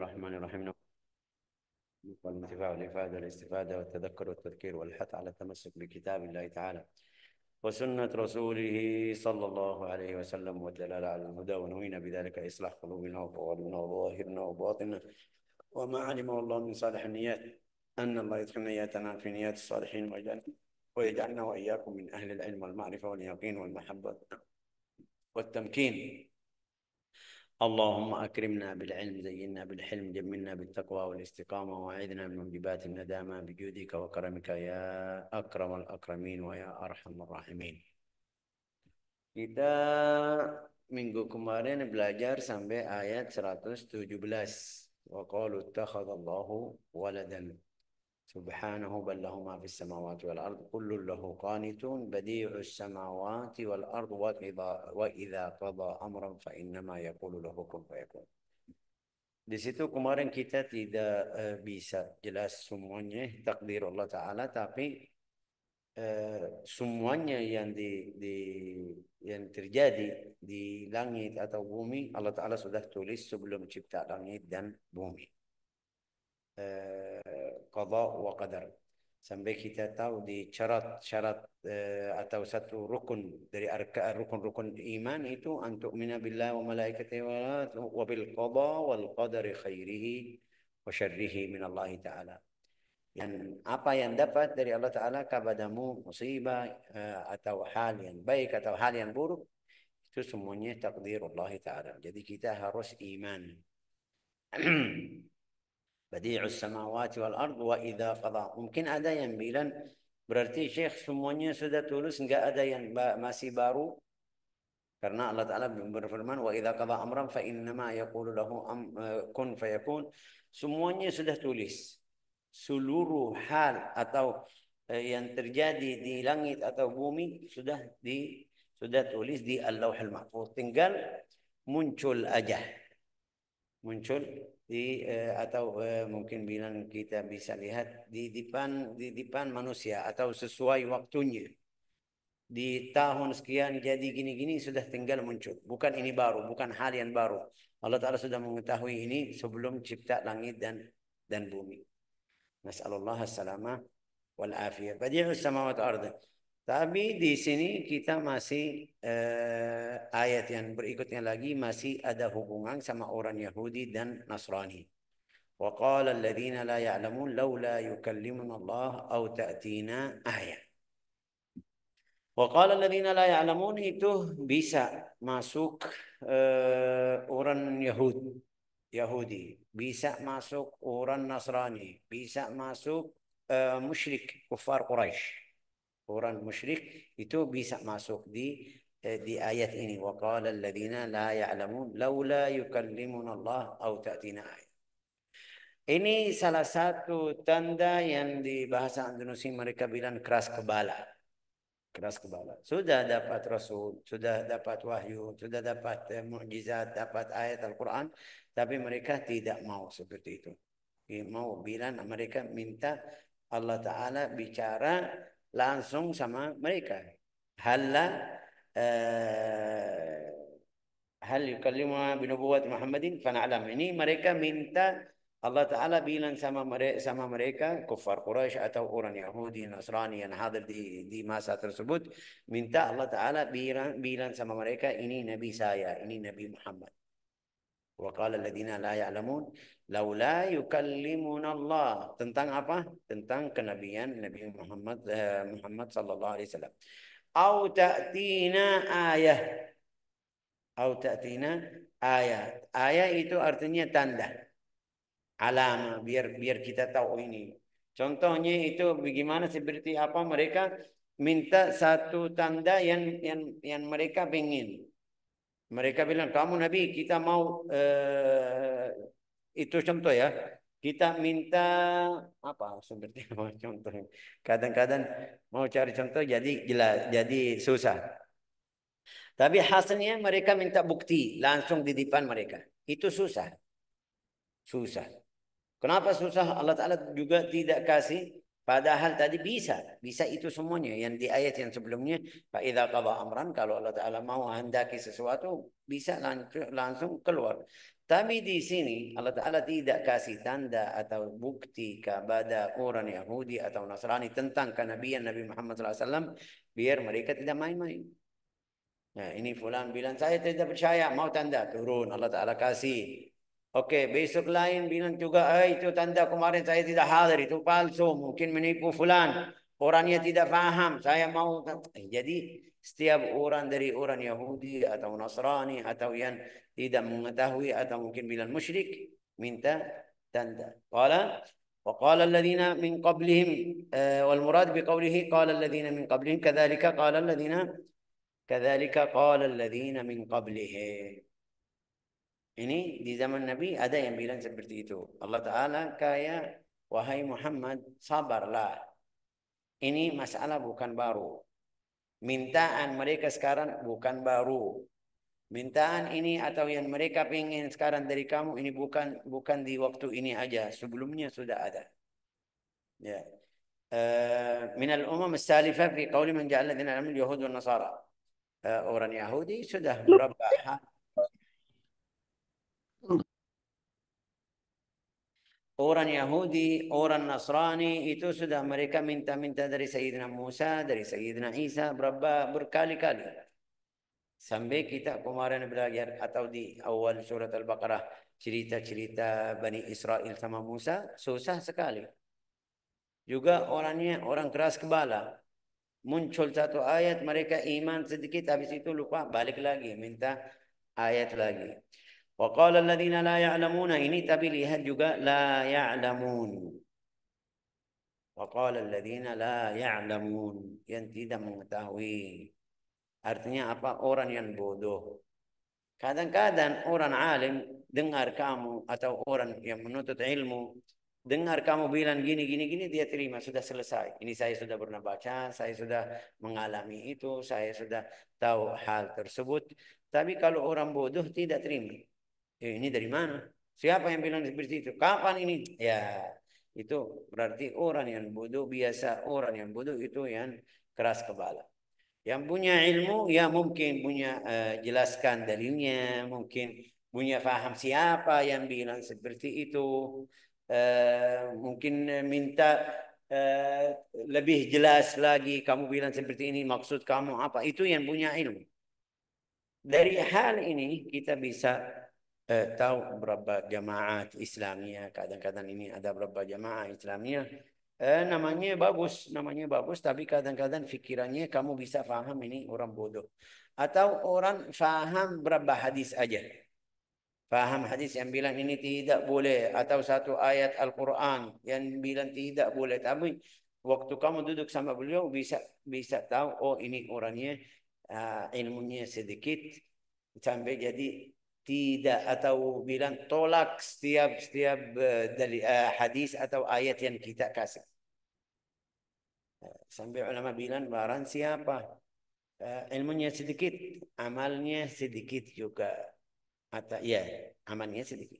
الرحمن الرحيم. والانتفاع والإفادة والاستفادة والتذكر والتذكير والحث على التمسك بكتاب الله تعالى وسنة رسوله صلى الله عليه وسلم والدلالة على الهدى، ونوينا بذلك إصلاح قلوبنا وقوالبنا وظواهرنا وباطننا، وما علمه الله من صالح النيات أن الله يدخل نياتنا في نيات الصالحين ويجعلنا وإياكم من أهل العلم والمعرفة واليقين والمحبة والتمكين. اللهم أكرمنا بالعلم، زينا بالحلم، جملنا بالتقوى والاستقامة، وأعذنا من موجبات الندامة بجودك وكرمك يا أكرم الأكرمين ويا أرحم الراحمين. Kita minggu kemarin belajar sampai ayat 117. Wa qalu ittakhadallahu waladan subhanahu bal lahu ma fis samawati wal ard kullun lahu qanitun badi'us samawati wal ard wa idza qada amran fa innama yaqulu lahu kun fayakun. Di situ kemarin kita tidak bisa jelas semuanya takdir Allah Ta'ala, tapi semuanya yang yang terjadi di langit atau bumi Allah Ta'ala sudah tulis sebelum cipta langit dan bumi. Qada wa qadar. Sampai kita tahu di syarat atau satu rukun dari rukun-rukun iman itu antuk mina billahi wa malaikatihi wa bil qada wal qadari khairihi wa syarrihi min Allah Ta'ala. Yang apa yang dapat dari Allah Ta'ala kepadamu, musibah atau hal yang baik atau hal yang buruk, itu semuanya takdir Allah Ta'ala. Jadi kita harus iman. Badi'us samawati wal ard wa idza qada. Mungkin ada yang bilang berarti Syekh semuanya sudah tulus, enggak ada yang masih baru. Karena Allah Ta'ala berfirman wa idza qada amran fa innama yaqulu lahu kun fayakun. Semuanya sudah tulis. Seluruh hal atau yang terjadi di langit atau bumi sudah tulis di Al-Lauhul Mahfuz. Tinggal muncul aja. Muncul di atau mungkin bilang kita bisa lihat di depan manusia atau sesuai waktunya. Di tahun sekian jadi gini-gini sudah tinggal muncul. Bukan ini baru, bukan hal yang baru. Allah Ta'ala sudah mengetahui ini sebelum cipta langit dan bumi. Nas'alullah as-salamah wal afiyah. Badi'us samawati wal ardh. Tapi di sini kita masih ayat yang berikutnya lagi masih ada hubungan sama orang Yahudi dan Nasrani. Wa qala alladhina la ya'lamun laula yukallimuna Allah aw ta'tina ayat. Wa qala alladhina la ya'lamun itu bisa masuk orang Yahudi, bisa masuk orang Nasrani, bisa masuk musyrik kufar Quraisy. Orang musyrik itu bisa masuk di ayat ini. Wa qala alladziina la ya'lamun laula yukallimuna Allah aw ta'tina ayat. Ini salah satu tanda yang di bahasa Indonesia mereka bilang keras kepala. Keras kepala. Sudah dapat Rasul, sudah dapat wahyu, sudah dapat mukjizat, dapat ayat Al-Quran, tapi mereka tidak mau seperti itu. Mau bilang mereka minta Allah Ta'ala bicara langsung sama mereka. Hal yukallimuna binubuwwati Muhammadin fana'lam. Ini mereka minta Allah Ta'ala bilang sama mereka kufar Quraisy atau orang Yahudi Nasrani yang hadir di masa tersebut, minta Allah Ta'ala bilang sama mereka ini Nabi saya, ini Nabi Muhammad. Wa qala alladziina la ya'lamun laula yukallimuna Allah. Tentang apa? Tentang kenabian Nabi Muhammad sallallahu alaihi wasallam. Au ta'tina ayah. Au ta'tina ayat. Ayat itu artinya tanda. Alam biar kita tahu ini. Contohnya itu bagaimana seperti apa mereka minta satu tanda yang mereka ingin. Mereka bilang, kamu Nabi, kita mau itu contoh ya. Kita minta apa seperti apa contohnya. Kadang-kadang mau cari contoh jadi susah. Tapi hasilnya mereka minta bukti langsung di depan mereka. Itu susah. Susah. Kenapa susah? Allah Ta'ala juga tidak kasih. Padahal tadi bisa itu semuanya. Yang di ayat yang sebelumnya, فَإِذَا قَضَى أَمْرًا, kalau Allah Ta'ala mau hendaki sesuatu, bisa langsung keluar. Tapi di sini Allah Ta'ala tidak kasih tanda atau bukti kepada orang Yahudi atau Nasrani tentang kenabian Nabi Muhammad SAW biar mereka tidak main-main. Nah, ini fulan bilang saya tidak percaya, mau tanda turun Allah Ta'ala kasih. Oke, besok lain bilang juga, itu tanda kemarin saya tidak hadir, itu palsu, mungkin menipu fulan. Orangnya tidak paham, saya mau. Jadi setiap orang dari orang Yahudi atau Nasrani atau yang tidak mengetahui atau mungkin bilang musyrik minta tanda. وقال الذين من قبلهم والمراد بقوله قال الذين من قبلهم كذلك قال الذين من قبلهم. Ini di zaman Nabi ada yang bilang seperti itu. Allah Ta'ala kayak, wahai Muhammad, sabarlah. Ini masalah bukan baru. Mintaan mereka sekarang bukan baru. Mintaan ini atau yang mereka pengen sekarang dari kamu ini bukan di waktu ini aja. Sebelumnya sudah ada. Ya. من الأمم السالفة في قول من جعل الذين آمنوا اليهود والنصارى. Orang Yahudi sudah berapa orang Yahudi, orang Nasrani itu sudah mereka minta-minta dari Sayyidina Musa, dari Sayyidina Isa berkali-kali. Sampai kita kemarin belajar atau di awal surat Al-Baqarah cerita-cerita Bani Israel sama Musa susah sekali. Juga orangnya orang keras kepala. Muncul satu ayat mereka iman sedikit habis itu lupa balik lagi minta ayat lagi. وقال الذين لا يعلمون ini tapi lihat juga la ya'lamun. وقال الذين لا يعلمون yang tidak mengetahui. Artinya apa? Orang yang bodoh. Kadang-kadang orang alim dengar kamu atau orang yang menuntut ilmu dengar kamu bilang gini gini gini dia terima sudah selesai. Ini saya sudah pernah baca, saya sudah mengalami itu, saya sudah tahu hal tersebut. Tapi kalau orang bodoh tidak terima. Ini dari mana? Siapa yang bilang seperti itu? Kapan ini? Ya, itu berarti orang yang bodoh biasa. Orang yang bodoh itu yang keras kepala. Yang punya ilmu ya mungkin punya jelaskan dalilnya, mungkin punya faham siapa yang bilang seperti itu. Mungkin minta lebih jelas lagi kamu bilang seperti ini maksud kamu apa? Itu yang punya ilmu. Dari hal ini kita bisa tahu berapa jamaah Islamiyah. Kadang-kadang ini ada berapa jamaah Islamiyah. Namanya bagus, tapi kadang-kadang pikirannya kamu bisa paham ini orang bodoh. Atau orang paham berapa hadis aja. Paham hadis yang bilang ini tidak boleh. Atau satu ayat Al-Quran yang bilang tidak boleh. Tapi waktu kamu duduk sama beliau bisa tahu, oh ini orangnya ilmunya sedikit sampai jadi tidak atau bilang tolak setiap dari hadis atau ayat yang kita kasih. Sampai ulama bilang barang siapa ilmunya sedikit, amalnya sedikit juga. Atau ya, amalnya sedikit.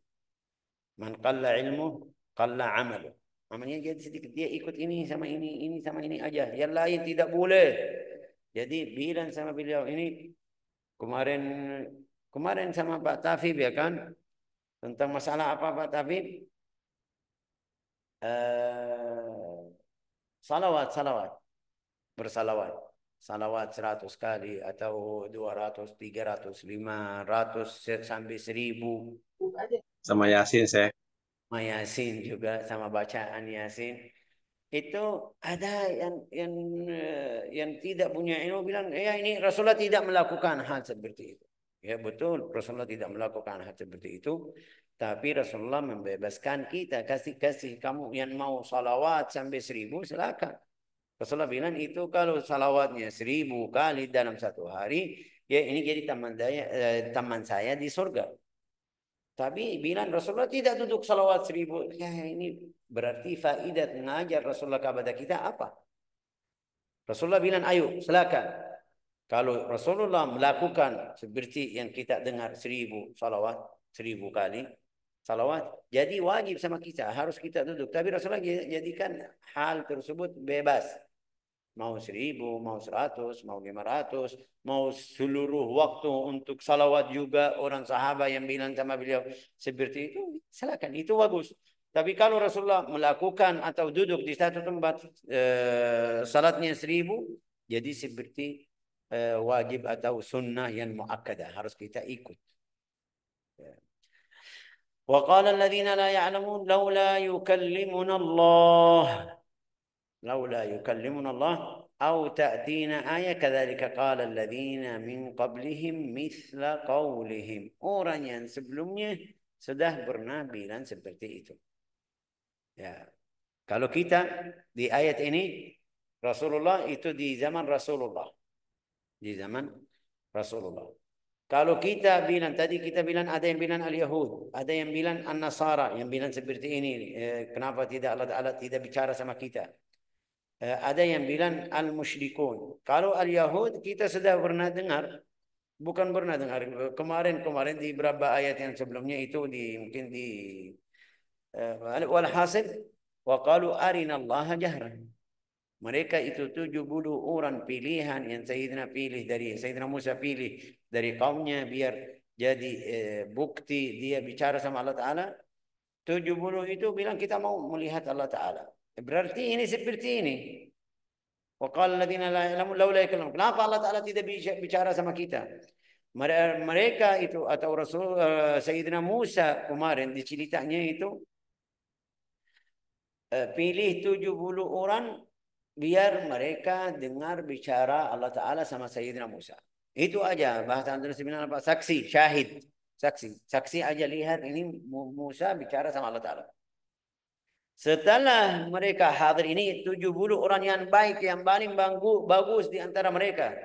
Man qalla ilmu, qalla amalu. Amalnya jadi sedikit. Dia ikut ini sama ini sama ini aja. Yang lain tidak boleh. Jadi bilang sama beliau ini kemarin sama Pak Tafib ya kan tentang masalah apa Pak Tafib? Salawat bersalawat. Salawat 100 kali atau 200, 300, 500 sampai 1000. Sama Yasin saya. Sama Yasin juga sama bacaan Yasin. Itu ada yang tidak punya ilmu bilang, ya ini Rasulullah tidak melakukan hal seperti itu. Ya betul, Rasulullah tidak melakukan hal seperti itu. Tapi Rasulullah membebaskan kita, kasih kamu yang mau salawat sampai 1000 silakan. Rasulullah bilang itu kalau salawatnya 1000 kali dalam satu hari, ya ini jadi teman saya di surga. Tapi bilang Rasulullah tidak duduk salawat 1000. Ya ini berarti faidah mengajar Rasulullah kepada kita apa? Rasulullah bilang ayo silakan. Kalau Rasulullah melakukan seperti yang kita dengar 1000 salawat, 1000 kali salawat. Jadi wajib sama kita, harus kita duduk. Tapi Rasulullah jadikan hal tersebut bebas. Mau 1000, mau 100, mau 500, mau seluruh waktu untuk salawat juga orang sahabat yang bilang sama beliau seperti itu, silakan, itu bagus. Tapi kalau Rasulullah melakukan atau duduk di satu tempat salatnya 1000, jadi seperti wajib atau sunnah yang muakkadah harus kita ikut. وقال الذين لا يعلمون لولا يكلمنا الله لولا يكلمنا الله أو تأتينا آية كذلك قال الذين من قبلهم مثل قولهم. Orang yang sebelumnya sudah pernah bilang seperti itu. Ya. Kalau kita di ayat ini Rasulullah itu di zaman Rasulullah. Di zaman Rasulullah. Kalau kita bilang, tadi kita bilang ada yang bilang al-Yahud, ada yang bilang an-Nasara, yang bilang seperti ini, kenapa tidak Allah Ta'ala tidak bicara sama kita? Ada yang bilang al-musyrikun. Kalau al-Yahud kita sudah pernah dengar, bukan pernah dengar. Kemarin di beberapa ayat yang sebelumnya itu mungkin di walhasil wa qalu arina Allah jahran. Mereka itu 70 orang pilihan yang Sayyidina pilih dari Sayyidina Musa pilih dari kaumnya biar jadi bukti dia bicara sama Allah Ta'ala. 70 itu bilang kita mau melihat Allah Ta'ala. Berarti ini seperti ini. Waqala alladziina laa ya'lamuun laulaa yakallamuna. Kenapa Allah Ta'ala tidak bicara sama kita? Mereka itu atau Rasul Sayyidina Musa kemarin di ceritanya itu pilih 70 orang biar mereka dengar bicara Allah Ta'ala sama Sayyidina Musa. Itu aja bahasa Indonesia bilang apa? Saksi, syahid. Saksi aja lihat ini Musa bicara sama Allah Ta'ala. Setelah mereka hadir ini 70 orang yang baik, yang paling bagus di antara mereka.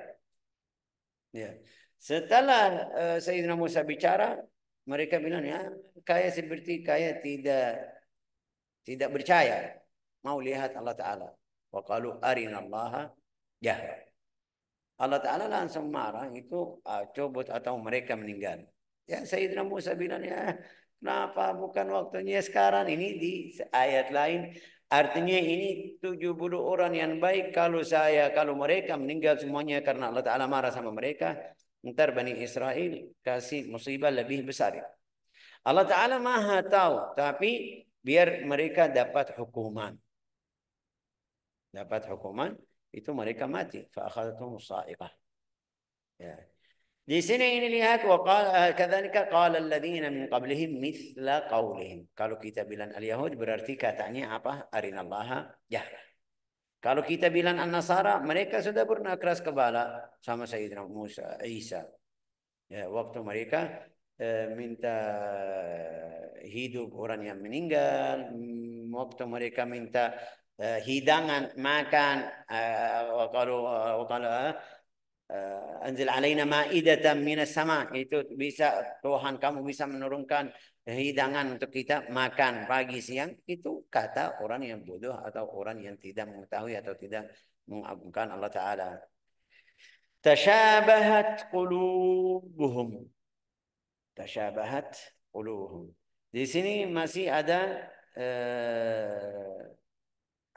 Ya. Setelah Sayyidina Musa bicara, mereka bilang ya kayak seperti kayak tidak percaya mau lihat Allah Ta'ala. Wa qalu arinallaha jahra. Allah Ta'ala langsung marah itu cobot atau mereka meninggal. Ya Sayyidina Musa bilang ya kenapa bukan waktunya sekarang, ini di ayat lain. Artinya ini 70 orang yang baik kalau mereka meninggal semuanya karena Allah Ta'ala marah sama mereka. Ntar Bani Israel kasih musibah lebih besar. Allah Ta'ala maha tahu tapi biar mereka dapat hukuman. Dapat hukuman itu mereka mati. Fa'akhadathum sa'iqah. Ya. Di sini ini lihat kadzalika qala alladziina min qablihim mithla qaulihim. Kalau kita bilang al-Yahud berarti katanya apa? Arinallaha jahra. Kalau kita bilang an-Nasara, mereka sudah pernah keras kepala sama Sayyidina Musa, Isa. Ya, waktu mereka minta hidup orang yang meninggal, waktu mereka minta hidangan makan, kalau anzil alaina ma'idatan minas sama, itu bisa Tuhan kamu bisa menurunkan hidangan untuk kita makan pagi siang. Itu kata orang yang bodoh atau orang yang tidak mengetahui atau tidak mengagungkan Allah Ta'ala. Tashabahat qulubuhum. Tashabahat qulubuhum. Di sini masih ada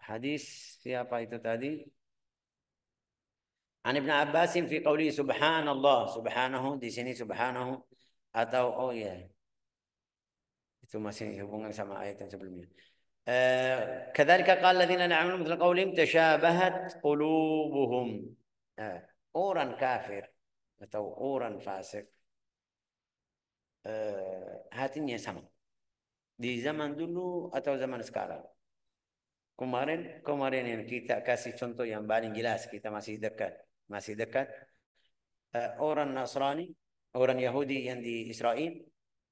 hadis siapa itu tadi? An Ibn Abbas fi qawli subhanallah, subhanahu di sini subhanahu atau oh ya itu masih hubungan sama ayat yang sebelumnya. Kadzalika qala alladziina laa ya'lamuuna mithla qawlihim tashabahat qulubuhum. Orang kafir atau orang fasik hatinya sama di zaman dulu atau zaman sekarang. Kemarin yang kita kasih contoh yang paling jelas, kita masih dekat. Orang Nasrani, orang Yahudi yang di Israel,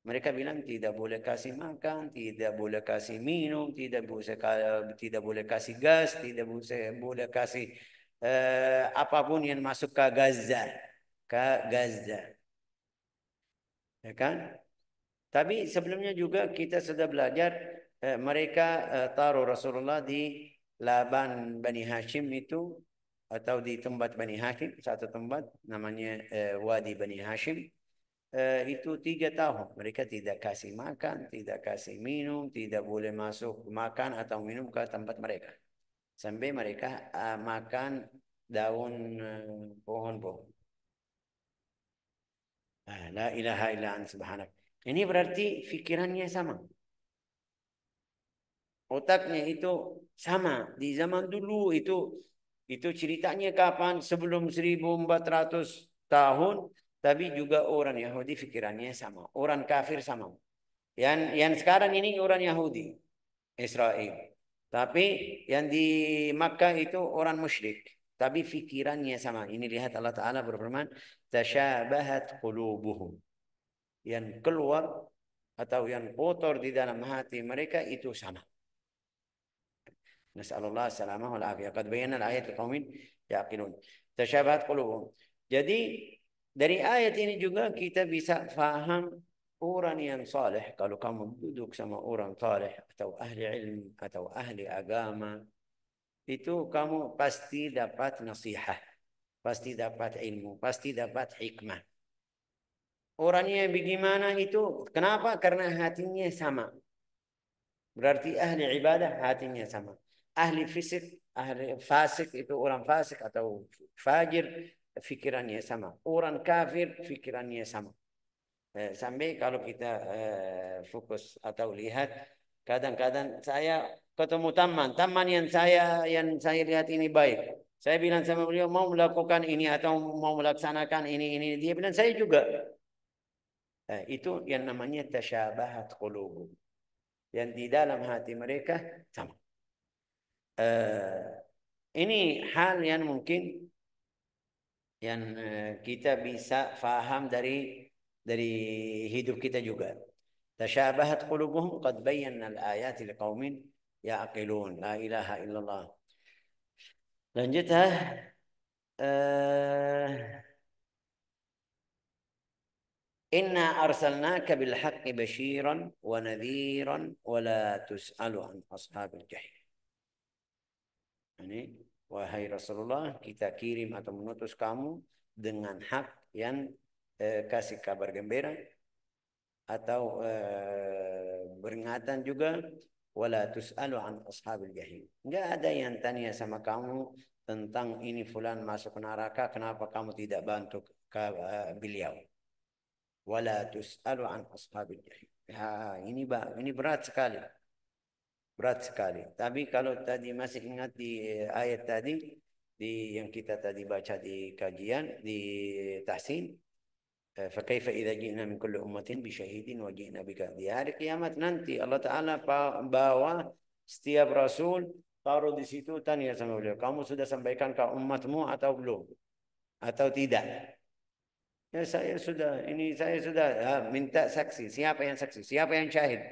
mereka bilang tidak boleh kasih makan, tidak boleh kasih minum, tidak boleh kasih gas, tidak boleh kasih apapun yang masuk ke Gaza, ya kan? Tapi sebelumnya juga kita sudah belajar mereka taruh Rasulullah di Laban Bani Hashim itu atau di tempat Bani Hashim, satu tempat namanya Wadi Bani Hashim. Itu 3 tahun mereka tidak kasih makan, tidak kasih minum, tidak boleh masuk makan atau minum ke tempat mereka. sampai mereka makan daun pohon-pohon. La ilaha illa anta subhanak. Ini berarti pikirannya sama. Otaknya itu sama. Di zaman dulu itu ceritanya kapan? Sebelum 1400 tahun. Tapi juga orang Yahudi pikirannya sama. Orang kafir sama. Yang sekarang ini orang Yahudi. Israel. Tapi yang di Makkah itu orang musyrik. Tapi pikirannya sama. Ini lihat Allah Ta'ala berfirman. Tashabahat qulubuhum. Yang keluar atau yang kotor di dalam hati mereka itu sama. Nasallallahu salamah wal afiyah. Qad bayyana al-ayat liqaumin yaqilun. Tashabahat qulubuhum. Jadi dari ayat ini juga kita bisa faham orang yang saleh. Kalau kamu duduk sama orang saleh atau ahli ilmu atau ahli agama, itu kamu pasti dapat nasihat, pasti dapat ilmu, pasti dapat hikmah. Orangnya bagaimana itu? Kenapa? Karena hatinya sama. Berarti ahli ibadah hatinya sama. Ahli fisik, ahli fasik itu orang fasik atau fajir, fikirannya sama. Orang kafir fikirannya sama. Sampai kalau kita fokus atau lihat, kadang-kadang saya ketemu teman yang saya lihat ini baik. Saya bilang sama beliau mau melakukan ini atau mau melaksanakan ini. Dia bilang saya juga. Itu yang namanya tasyabahat qulubuhum. Yang di dalam hati mereka sama. Ini hal yang mungkin yang kita bisa faham dari hidup kita juga. Tashabahat qulubuhum qad bayyana al-ayati liqaumin ya'qilun. La ilaha illallah. Lanjut Inna arsalnaka bil haqqi basyiran wa nadhiran wa la tus'alu an ashabil jahim. Ini wahai Rasulullah, kita kirim atau mengutus kamu dengan hak yang kasih kabar gembira atau beringatan juga, wala tus'alu an ashabil jahim. Enggak ada yang tanya sama kamu tentang ini fulan masuk neraka, kenapa kamu tidak bantu beliau? Wala tus'alu an ashabil jahim. Ini berat sekali. Berat sekali. Tapi kalau tadi masih ingat di ayat tadi yang kita tadi baca di kajian di tahsin, فكيف إذا جئنا من كل أمة بشهيد وجئنا بك. Di hari kiamat nanti Allah Ta'ala bawa setiap rasul, taruh di situ, tanya sama beliau, kamu sudah sampaikan ke umatmu atau belum? Atau tidak? Ya saya sudah, minta saksi. Siapa yang saksi? Siapa yang syahid?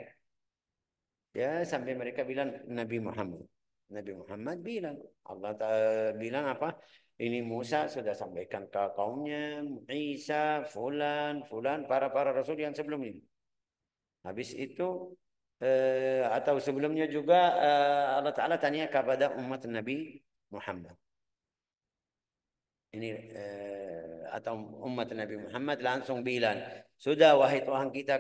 Ya sampai mereka bilang Nabi Muhammad. Nabi Muhammad bilang, Allah bilang apa? Ini Musa sudah sampaikan ke kaumnya, Isa, fulan, para rasul yang sebelum ini. Habis itu atau sebelumnya juga Allah Ta'ala tanya kepada umat Nabi Muhammad. Ini atau umat Nabi Muhammad langsung bilang, sudah wahai Tuhan kita,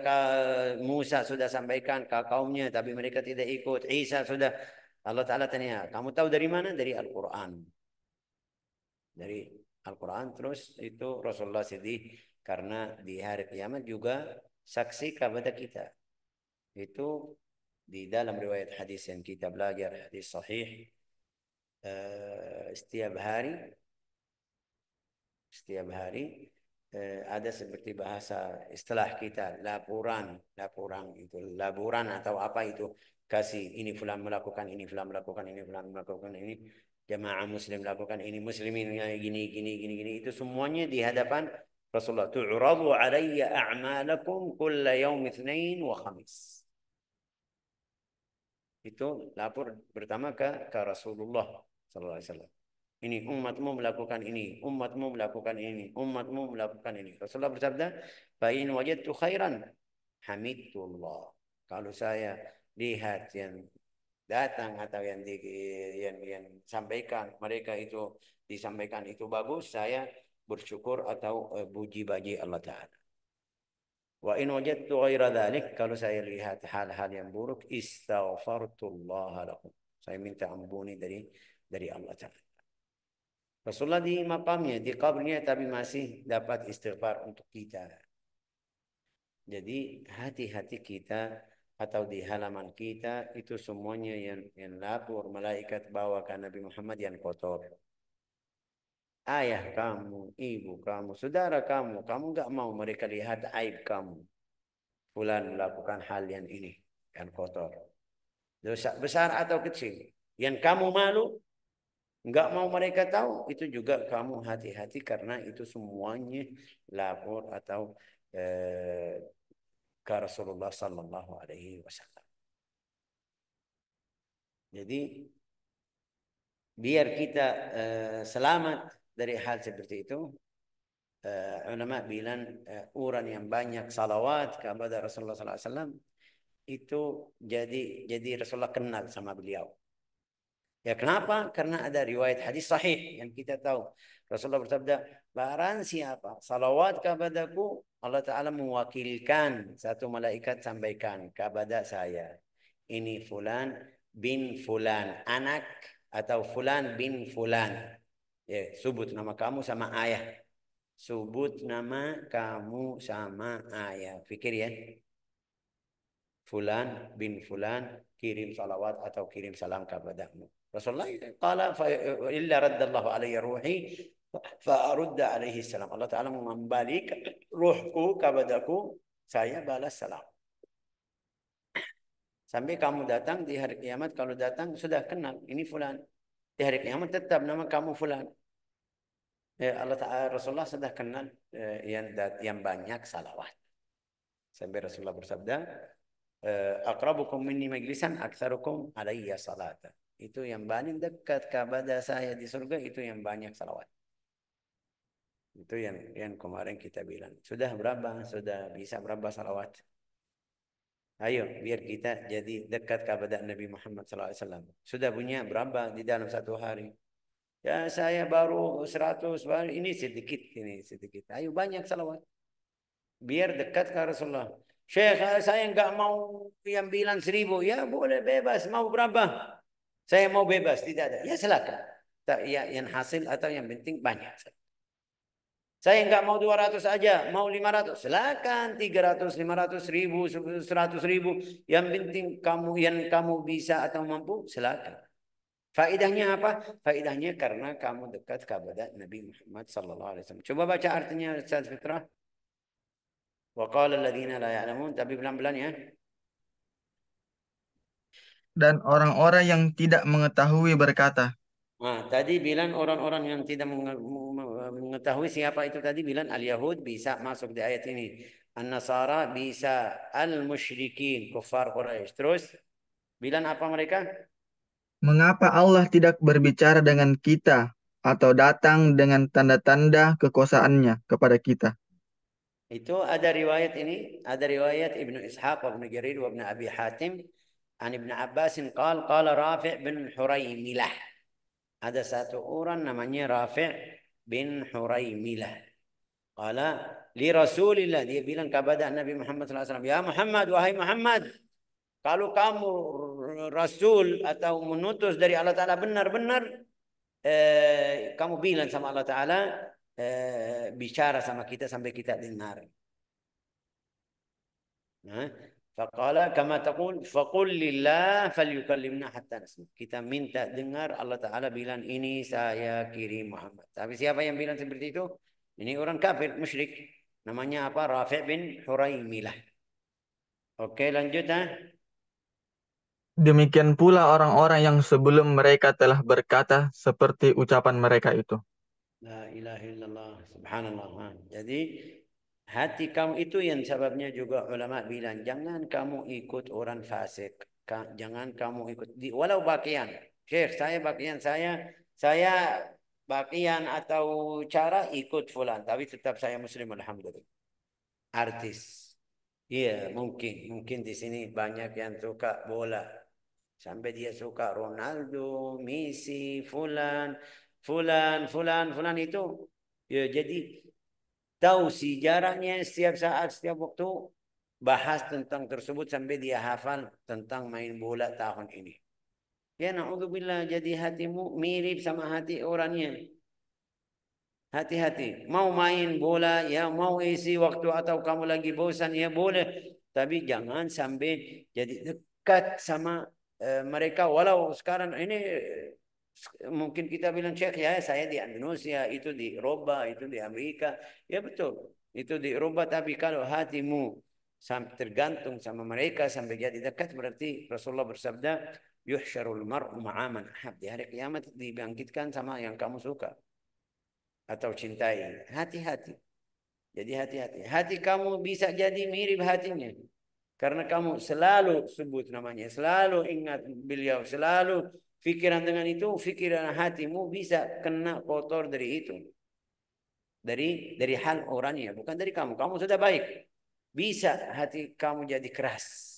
Musa sudah sampaikan ke kaumnya tapi mereka tidak ikut. Isa sudah. Allah Ta'ala tanya, kamu tahu dari mana? Dari Al-Quran. Dari Al-Quran. Terus itu Rasulullah sedih karena di hari kiamat juga saksi kepada kita. Itu di dalam riwayat hadis yang kita belajar, hadis sahih, setiap hari ada seperti bahasa istilah kita laporan itu laporan atau apa itu, kasih ini fulan melakukan ini, fulan melakukan ini, fulan melakukan ini, jamaah muslim melakukan ini, muslimin gini, itu semuanya di hadapan Rasulullah. Tu'radu alayya a'malakum kulla yaum itsnain wa khamis. Itu lapor pertama ke Rasulullah sallallahu alaihi wasallam. Ini umatmu melakukan ini, umatmu melakukan ini, umatmu melakukan ini. Rasulullah bersabda, "Fa in wajadtu khairan hamidullah." Kalau saya lihat yang datang atau yang sampaikan mereka itu disampaikan itu bagus, saya bersyukur atau puji bagi Allah Ta'ala. Wa in wajadtu ghaira dzalik, kalau saya lihat hal-hal yang buruk, istaghfartullah lakum. Saya minta ampuni dari Allah Ta'ala. Rasulullah di makamnya, di kaburnya, tapi masih dapat istighfar untuk kita. Jadi hati-hati kita atau di halaman kita itu semuanya yang lapor malaikat bawa ke Nabi Muhammad yang kotor. Ayah kamu, ibu kamu, saudara kamu nggak mau mereka lihat aib kamu. Fulan melakukan hal yang ini, yang kotor. Dosa besar atau kecil. Yang kamu malu, nggak mau mereka tahu, itu juga kamu hati-hati karena itu semuanya lapor atau ke Rasulullah Sallallahu Alaihi Wasallam. Jadi biar kita selamat dari hal seperti itu, ulama bilang orang yang banyak salawat kepada Rasulullah Sallallahu Alaihi Wasallam itu jadi Rasulullah kenal sama beliau. Ya kenapa? Karena ada riwayat hadis sahih yang kita tahu. Rasulullah bersabda, barang siapa salawat kepadaku, Allah Ta'ala mewakilkan satu malaikat sampaikan kepada saya. Ini fulan bin fulan, anak atau fulan bin fulan. Ya, sebut nama kamu sama ayah. Sebut nama kamu sama ayah. Fikir ya. Fulan bin fulan kirim salawat atau kirim salam kepadamu. Rasulullah qala fa illa raddallahu alayya ruhi fa arudda alaihi salam. Allah Taala mengembalikan ruhku kepadaku, saya balas salam. Sampai kamu datang di hari kiamat, kalau datang sudah kenal ini fulan. Di hari kiamat tetap nama kamu fulan. Allah Taala Rasulullah sudah kenal yang banyak salawat. Sampai Rasulullah bersabda, aqrabukum minni majlisan aktsarukum alayya salata. Itu yang paling dekat kepada saya di surga, itu yang banyak salawat. Itu yang kemarin kita bilang. Sudah berapa? Sudah bisa berapa salawat? Ayo, biar kita jadi dekat kepada Nabi Muhammad SAW. Sudah punya berapa di dalam satu hari? Ya saya baru 100, baru ini sedikit. Ayo banyak salawat. Biar dekat ke Rasulullah. Syekh, saya nggak mau yang bilang 1000. Ya boleh bebas. Mau berapa? Saya mau bebas. Tidak ada. Ya silakan. Ya, yang hasil atau yang penting banyak. Saya nggak mau 200 aja. Mau 500. Silakan. 300, 500, 1000, 100 ribu. Yang penting yang kamu bisa atau mampu. Silakan. Faedahnya apa? Faedahnya karena kamu dekat kepada Nabi Muhammad SAW. Coba baca artinya Ustaz Fitrah. Wa qala alladziina la ya'lamun, tapi pelan-pelan ya. Dan orang-orang yang tidak mengetahui berkata, Nah, tadi bilang orang-orang yang tidak mengetahui siapa itu tadi bilang al-Yahud bisa masuk di ayat ini. An-Nasara bisa al-musyrikin, kufar Quraisy. Terus bilang apa mereka? "Mengapa Allah tidak berbicara dengan kita atau datang dengan tanda-tanda kekuasaannya kepada kita?" Itu ada riwayat ini, ada riwayat Ibnu Ishaq wa Ibnu Jarir wa Ibnu Abi Hatim an Ibnu Abbas qala Rafi' bin Huraimilah. Ada satu orang namanya Rafi' bin Huraimilah. Qala li Rasulillah, dia bilang kepada Nabi Muhammad SAW, ya Muhammad, wahai Muhammad, kalau kamu Rasul atau menutus dari Allah Ta'ala benar-benar, kamu bilang sama Allah Ta'ala, bicara sama kita sampai kita dengar. Faqala kama taqul faqul lillah falyukallimna hatta nasma. Kita minta dengar Allah Ta'ala bilang ini saya kirim Muhammad. Tapi siapa yang bilang seperti itu? Ini orang kafir, musyrik. Namanya apa? Rafi' bin Huraimilah. Oke, lanjut. Demikian pula orang-orang yang sebelum mereka telah berkata seperti ucapan mereka itu. La ilaha illallah, subhanallah. Jadi hati kamu itu yang sebabnya juga ulama bilang jangan kamu ikut orang fasik. Jangan kamu ikut walau bakian. Syekh, saya bakian saya bakian atau cara ikut fulan, tapi tetap saya muslim alhamdulillah. Artis. Iya, mungkin di sini banyak yang suka bola. Sampai dia suka Ronaldo, Messi, fulan itu. Ya, jadi tahu sejarahnya setiap saat, setiap waktu bahas tentang tersebut sampai dia hafal tentang main bola tahun ini. Ya na'udzubillah, jadi hatimu mirip sama hati orangnya. Hati-hati. Mau main bola, ya mau isi waktu atau kamu lagi bosan, ya boleh. Tapi jangan sampai jadi dekat sama mereka. Walau sekarang ini mungkin kita bilang Syekh, ya saya di Indonesia, itu di Eropa, itu di Amerika. Ya betul, itu di Eropa. Tapi kalau hatimu tergantung sama mereka sampai jadi dekat, berarti Rasulullah bersabda, yuhsyarul mar'u ma'aman ahab. Di hari kiamat dibangkitkan sama yang kamu suka atau cintai. Hati-hati. Jadi hati-hati. Hati kamu bisa jadi mirip hatinya. Karena kamu selalu sebut namanya, selalu ingat beliau, selalu pikiran dengan itu, pikiran hatimu bisa kena kotor dari itu. Dari hal orangnya, bukan dari kamu. Kamu sudah baik. Bisa hati kamu jadi keras.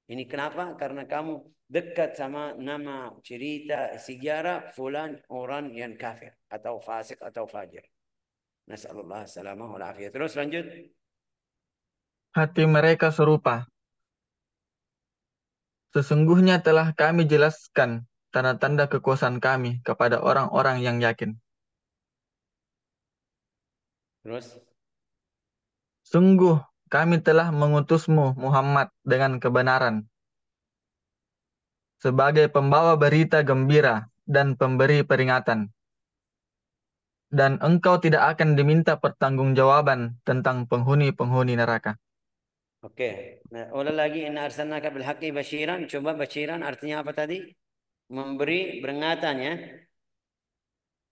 Ini kenapa? Karena kamu dekat sama nama cerita sejarah fulan orang yang kafir atau fasik atau fajir. Nasallallahu salamah wal afiyah. Terus lanjut. Hati mereka serupa. Sesungguhnya telah kami jelaskan tanda-tanda kekuasaan kami kepada orang-orang yang yakin. Terus. Sungguh kami telah mengutusmu Muhammad dengan kebenaran sebagai pembawa berita gembira dan pemberi peringatan. Dan engkau tidak akan diminta pertanggungjawaban tentang penghuni-penghuni neraka. Oke. Nah, ulang lagi, inna arsalnaka bil haqqi basyiran. Coba basyiran artinya apa tadi? Memberi peringatan ya.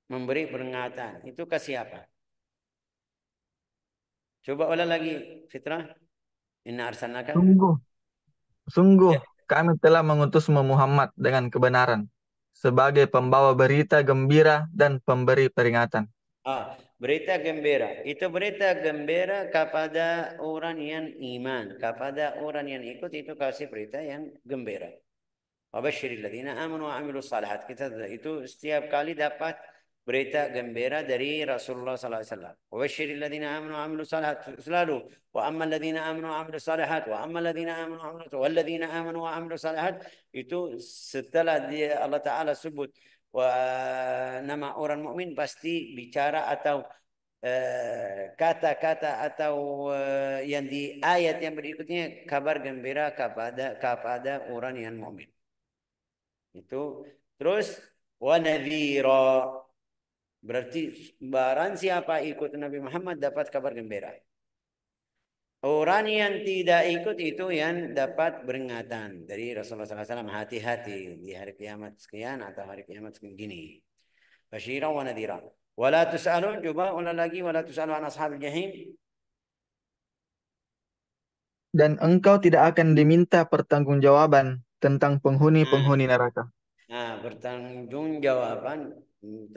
Memberi peringatan. Itu ke siapa? Coba ulang lagi, Fitrah. Inna arsalnaka. Sungguh, sungguh Ya. kami telah mengutusmu Muhammad dengan kebenaran sebagai pembawa berita gembira dan pemberi peringatan. Berita gembira. Itu berita gembira kepada orang yang iman. Kepada orang yang ikut itu kasih berita yang gembira. Wabashiril ladzina amanu wa amilus salihat. Kita itu setiap kali dapat berita gembira dari Rasulullah sallallahu alaihi wasallam. Wabashiril ladzina amanu wa amilus salihat selalu. Wa ammal ladzina amanu wa amilus salihat wa ammal ladzina amanu wa amilus wal ladzina amanu wa amilus salihat, itu setelah dia Allah Taala sebut nama orang mukmin pasti bicara atau kata-kata atau yang di ayat yang berikutnya kabar gembira kepada orang yang mukmin. Itu terus wanadhira, berarti barang siapa ikut Nabi Muhammad dapat kabar gembira. Orang yang tidak ikut itu yang dapat peringatan dari Rasulullah SAW. Hati-hati di hari kiamat sekian atau hari kiamat segini. Basyira wa nadhira. Wala tus'alun, coba ulang lagi, wala tus'alun an ashabil jahim. Dan engkau tidak akan diminta pertanggungjawaban tentang penghuni-penghuni neraka. Nah, bertanggungjawaban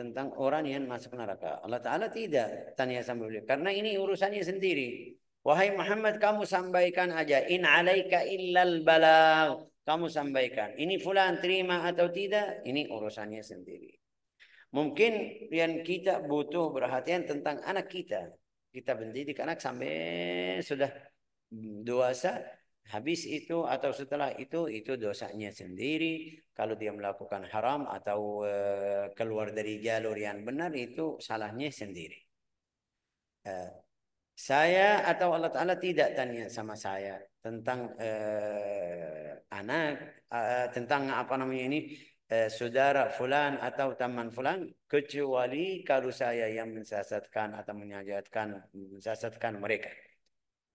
tentang orang yang masuk neraka. Allah Ta'ala tidak tanya sama beliau. Karena ini urusannya sendiri. Wahai Muhammad, kamu sampaikan aja. In alaika illal balagh. Kamu sampaikan. Ini fulan terima atau tidak, ini urusannya sendiri. Mungkin yang kita butuh perhatian tentang anak kita. Kita mendidik anak sampai sudah dewasa, habis itu atau setelah itu dosanya sendiri. Kalau dia melakukan haram atau keluar dari jalur yang benar, itu salahnya sendiri. Saya atau Allah Ta'ala tidak tanya sama saya tentang anak, tentang apa namanya ini, saudara fulan atau teman fulan, kecuali kalau saya yang mensesatkan atau mensesatkan mereka.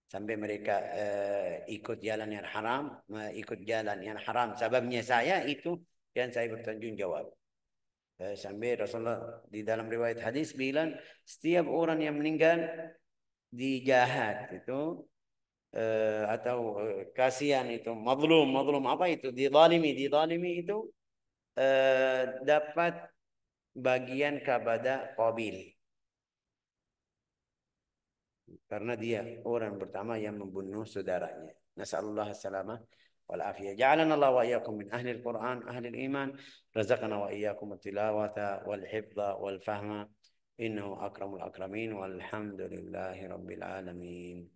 Sampai mereka ikut jalan yang haram, ikut jalan yang haram. Sebabnya saya itu yang saya bertanggung jawab. Sampai Rasulullah di dalam riwayat hadis bilang, setiap orang yang meninggal di jahat itu atau kasihan itu, madlum apa itu, dizalimi itu dapat bagian kepada Qabil. Karena dia orang pertama yang membunuh saudaranya. Nasallallahu salamah wal afiyah. Ja'alana Allah wa iyyakum min ahli al-Quran, ahli al-iman. Razaqana wa iyyakum at-tilawata wal hifdha wal fahma. Innahu akramul akramin walhamdulillahi rabbil alamin.